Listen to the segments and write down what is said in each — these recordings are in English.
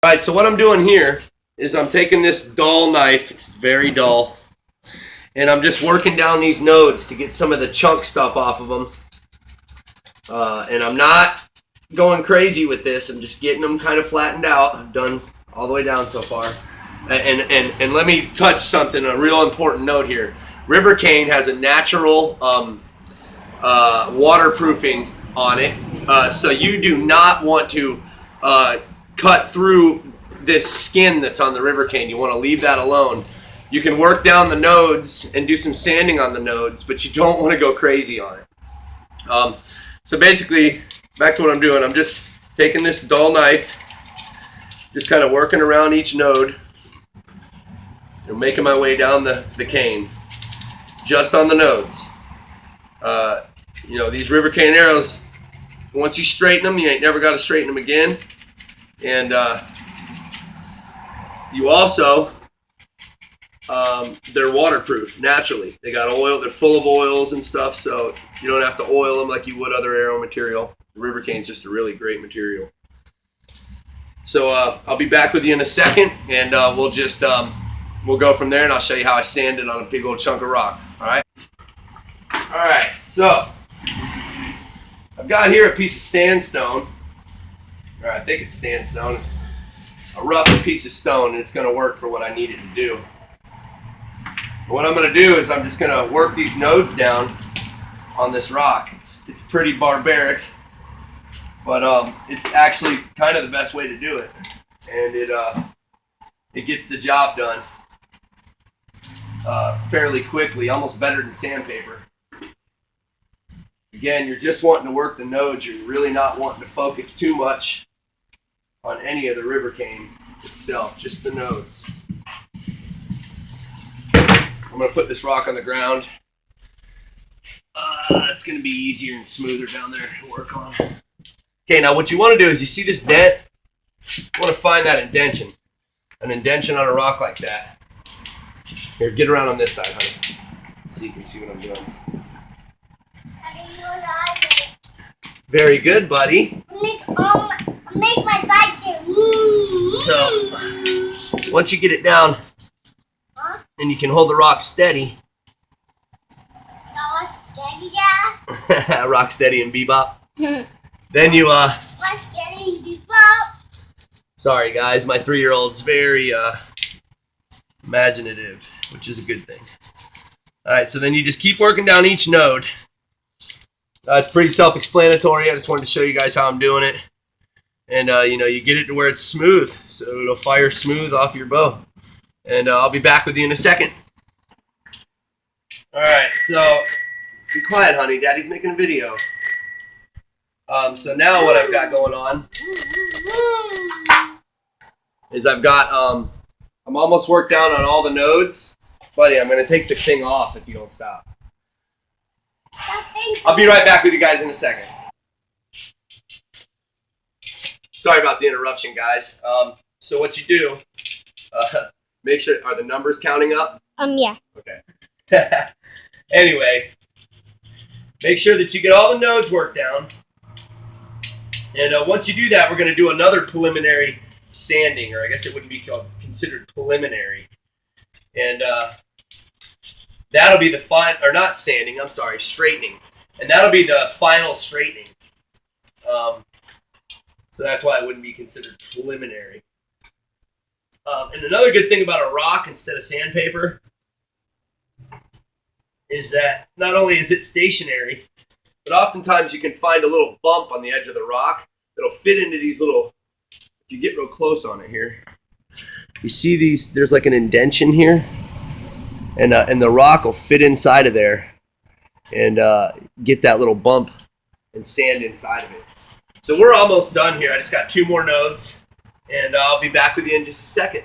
All right, so what I'm doing here is I'm taking this dull knife, it's very dull, and I'm just working down these nodes to get some of the chunk stuff off of them. And I'm not going crazy with this, I'm just getting them kind of flattened out. I've done all the way down so far. And let me touch something, a real important note here. River cane has a natural waterproofing on it, so you do not want to cut through this skin that's on the river cane. You want to leave that alone. You can work down the nodes and do some sanding on the nodes, but you don't want to go crazy on it. So basically, back to what I'm doing, I'm just taking this dull knife, just kind of working around each node and making my way down the cane, just on the nodes. You know, these river cane arrows, once you straighten them, you ain't never got to straighten them again. And you also, they're waterproof naturally. They got oil, they're full of oils and stuff, so you don't have to oil them like you would other arrow material. The river cane's just a really great material. So I'll be back with you in a second, and we'll just we'll go from there, and I'll show you how I sand it on a big old chunk of rock. All right, so I've got here a piece of sandstone. Or I think it's sandstone. It's a rough piece of stone, and it's going to work for what I need it to do. And what I'm going to do is I'm just going to work these nodes down on this rock. It's pretty barbaric, but it's actually kind of the best way to do it, and it gets the job done fairly quickly, almost better than sandpaper. Again, you're just wanting to work the nodes. You're really not wanting to focus too much on any of the river cane itself, just the nodes. I'm going to put this rock on the ground. It's going to be easier and smoother down there to work on. Okay, now what you want to do is, you see this dent? You want to find that indention. An indention on a rock like that. Here, get around on this side, honey, so you can see what I'm doing. Very good, buddy. Make my bike do. So, once you get it down, and you can hold the rock steady. Steady, Dad? Rock steady and bebop. Then you, Steady and bebop. Sorry guys, my 3-year-old's very imaginative, which is a good thing. Alright, so then you just keep working down each node. It's pretty self-explanatory. I just wanted to show you guys how I'm doing it. And, you know, you get it to where it's smooth, so it'll fire smooth off your bow. And I'll be back with you in a second. Alright, so be quiet, honey. Daddy's making a video. So now what I've got going on is I've got, I'm almost worked down on all the nodes. Buddy, I'm going to take the thing off if you don't stop. I'll be right back with you guys in a second. Sorry about the interruption, guys. So what you do, make sure, are the numbers counting up? Yeah. Okay. Anyway, make sure that you get all the nodes worked down. And once you do that, we're going to do another preliminary sanding, or I guess it wouldn't be considered preliminary. And that'll be the final, or not sanding, I'm sorry, straightening. And that'll be the final straightening. So that's why it wouldn't be considered preliminary. And another good thing about a rock instead of sandpaper is that not only is it stationary, but oftentimes you can find a little bump on the edge of the rock that'll fit into these little, if you get real close on it here, you see these, there's like an indention here, and the rock will fit inside of there and get that little bump and sand inside of it. So we're almost done here. I just got 2 more nodes, and I'll be back with you in just a second.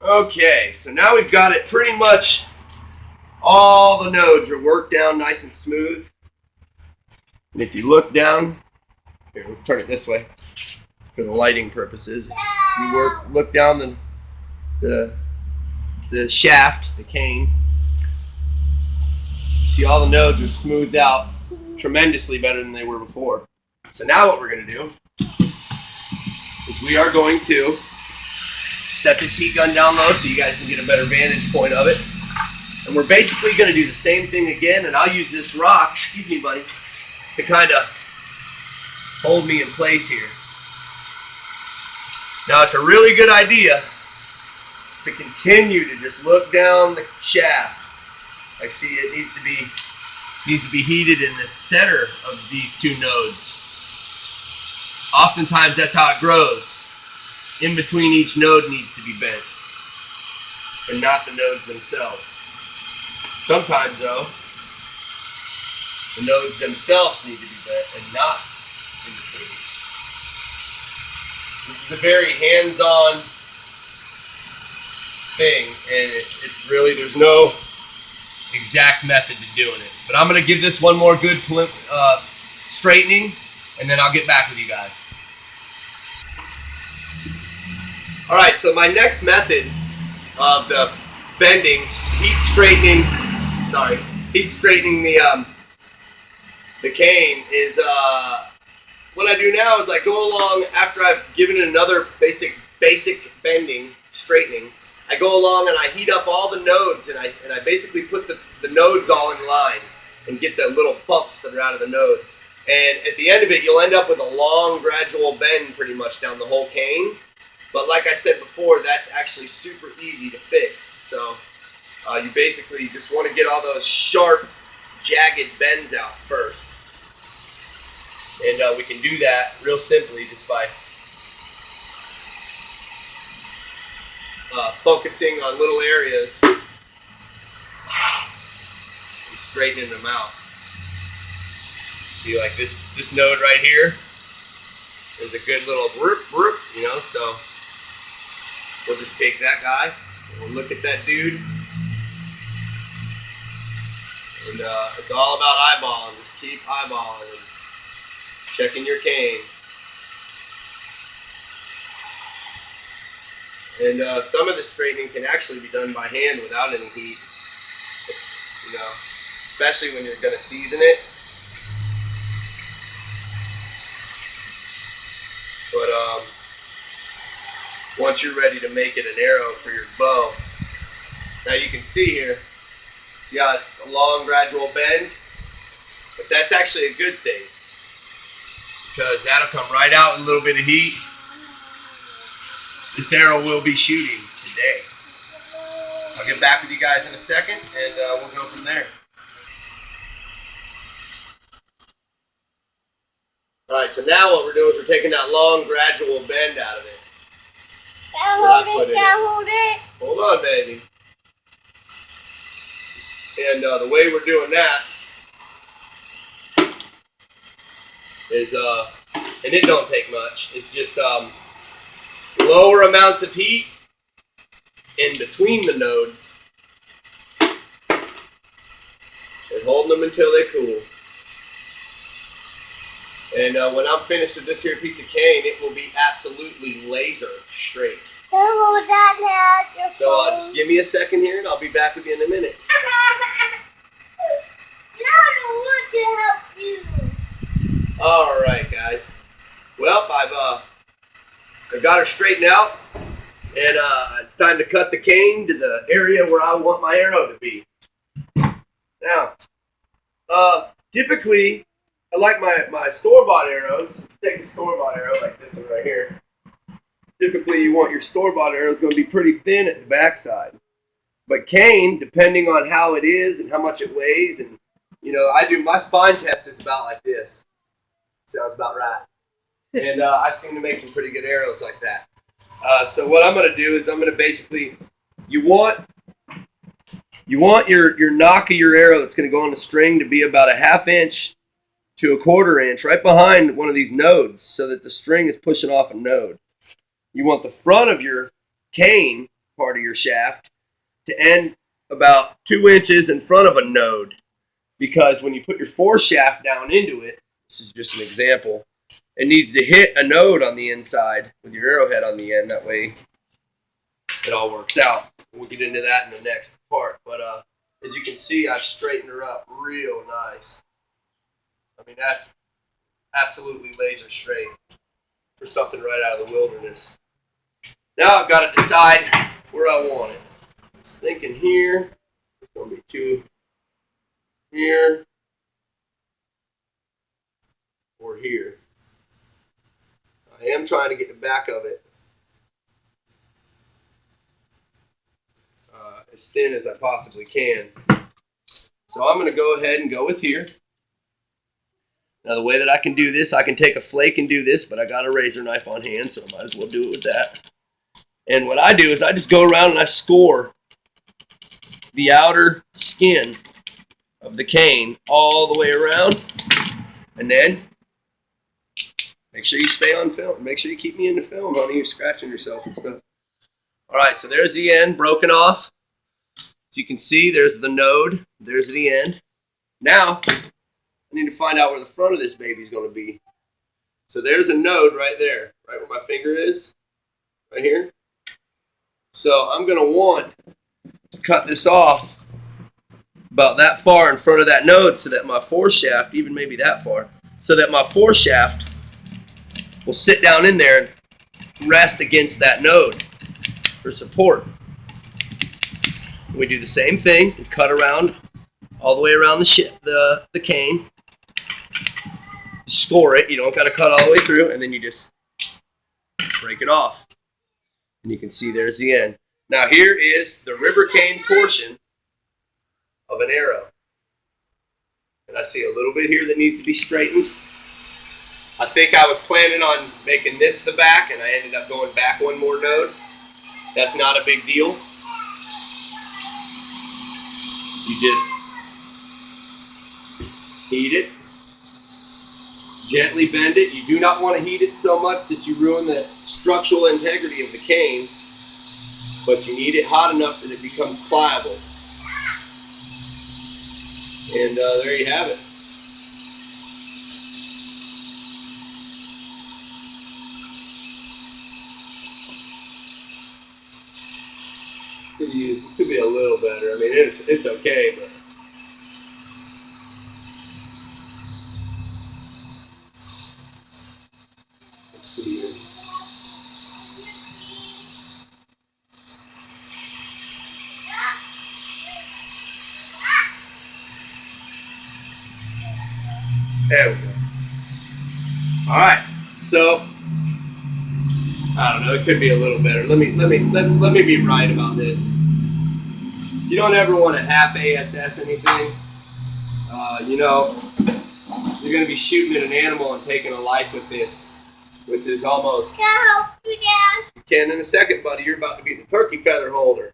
Okay, so now we've got it pretty much, all the nodes are worked down nice and smooth. And if you look down, here, let's turn it this way for the lighting purposes. You look down the shaft, the cane. See, all the nodes are smoothed out tremendously better than they were before. So now what we're going to do is we are going to set this heat gun down low so you guys can get a better vantage point of it. And we're basically going to do the same thing again, and I'll use this rock, excuse me buddy, to kind of hold me in place here. Now it's a really good idea to continue to just look down the shaft. Like see, it needs to be heated in the center of these two nodes. Oftentimes that's how it grows. In between each node needs to be bent, and not the nodes themselves. Sometimes though, the nodes themselves need to be bent and not in between. This is a very hands-on thing, and it's really, there's no exact method to doing it. But I'm going to give this one more good straightening, and then I'll get back with you guys. All right, so my next method of the bending, heat straightening the cane is what I do now is I go along after I've given it another basic bending, straightening. I go along and I heat up all the nodes, and I basically put the nodes all in line and get the little bumps that are out of the nodes. And at the end of it, you'll end up with a long, gradual bend pretty much down the whole cane. But like I said before, that's actually super easy to fix. So you basically just want to get all those sharp, jagged bends out first. And we can do that real simply just by focusing on little areas and straightening them out. See, like this node right here, there's a good little whoop, whoop, you know, so we'll just take that guy and we'll look at that dude. And it's all about eyeballing. Just keep eyeballing and checking your cane. And some of the straightening can actually be done by hand without any heat. You know, especially when you're going to season it. But once you're ready to make it an arrow for your bow, now you can see here, see how it's a long gradual bend? But that's actually a good thing, because that'll come right out in a little bit of heat. This arrow will be shooting today. I'll get back with you guys in a second, and we'll go from there. Alright, so now what we're doing is we're taking that long gradual bend out of it. Hold it. Hold on, baby. And the way we're doing that is, and it don't take much, it's just lower amounts of heat in between the nodes and holding them until they cool. And when I'm finished with this here piece of cane, it will be absolutely laser straight. So just give me a second here, and I'll be back with you in a minute. I don't want to help you. All right, guys. Well, I've got her straightened out, and it's time to cut the cane to the area where I want my arrow to be. Now, typically, I like my store-bought arrows. Take a store-bought arrow like this one right here. Typically, you want your store-bought arrows going to be pretty thin at the backside. But cane, depending on how it is and how much it weighs, and you know, my spine test is about like this. Sounds about right. And I seem to make some pretty good arrows like that. So what I'm going to do is I'm going to basically, you want your knock of your arrow that's going to go on the string to be about a 1/2 inch to a 1/4 inch right behind one of these nodes, so that the string is pushing off a node. You want the front of your cane, part of your shaft, to end about 2 inches in front of a node, because when you put your foreshaft down into it, this is just an example, it needs to hit a node on the inside with your arrowhead on the end. That way it all works out. We'll get into that in the next part. But as you can see, I've straightened her up real nice. I mean, that's absolutely laser straight for something right out of the wilderness. Now I've got to decide where I want it. I was thinking here. It's going to be 2 here or here. I am trying to get the back of it as thin as I possibly can. So I'm going to go ahead and go with here. Now the way that I can do this, I can take a flake and do this, but I got a razor knife on hand, so I might as well do it with that. And what I do is I just go around and I score the outer skin of the cane all the way around, and then make sure you stay on film. Make sure you keep me in the film, honey. You're scratching yourself and stuff. All right, so there's the end broken off. So you can see there's the node. There's the end. Now, I need to find out where the front of this baby's going to be. So there's a node right there, right where my finger is, right here. So I'm going to want to cut this off about that far in front of that node so that my foreshaft, even maybe that far, so that my foreshaft will sit down in there and rest against that node for support. We do the same thing and cut around all the way around the cane. Score it. You don't got to cut all the way through, and then you just break it off. And you can see there's the end. Now here is the river cane portion of an arrow. And I see a little bit here that needs to be straightened. I think I was planning on making this the back, and I ended up going back one more node. That's not a big deal. You just heat it, gently bend it. You do not want to heat it so much that you ruin the structural integrity of the cane, but you need it hot enough that it becomes pliable. And there you have it. Could be a little better. I mean, it's okay, but let's see here. There we go. All right, so I don't know. It could be a little better. Let me be right about this. You don't ever want to half ASS anything. You know, you're going to be shooting at an animal and taking a life with this, which is almost. Can I help you, Dad? You can in a second, buddy. You're about to be the turkey feather holder,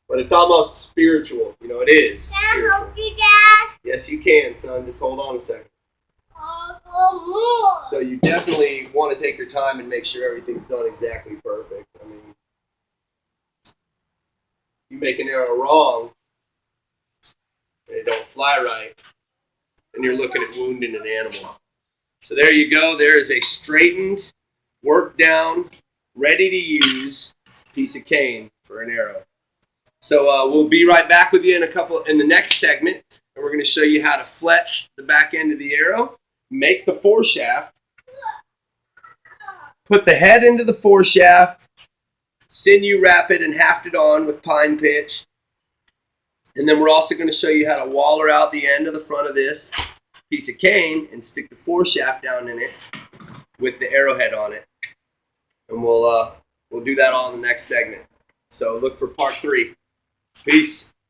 but it's almost spiritual. You know, it is. Can I spiritual. help you, Dad? Yes, you can, son. Just hold on a second. More. So you definitely want to take your time and make sure everything's done exactly perfect. I mean, you make an arrow wrong and it don't fly right, and you're looking at wounding an animal. So there you go. There is a straightened, worked down, ready to use piece of cane for an arrow. So we'll be right back with you in the next segment, and we're going to show you how to fletch the back end of the arrow. Make the foreshaft, put the head into the foreshaft, sinew wrap it and haft it on with pine pitch. And then we're also going to show you how to waller out the end of the front of this piece of cane and stick the foreshaft down in it with the arrowhead on it. And we'll do that all in the next segment. So look for part 3. Peace.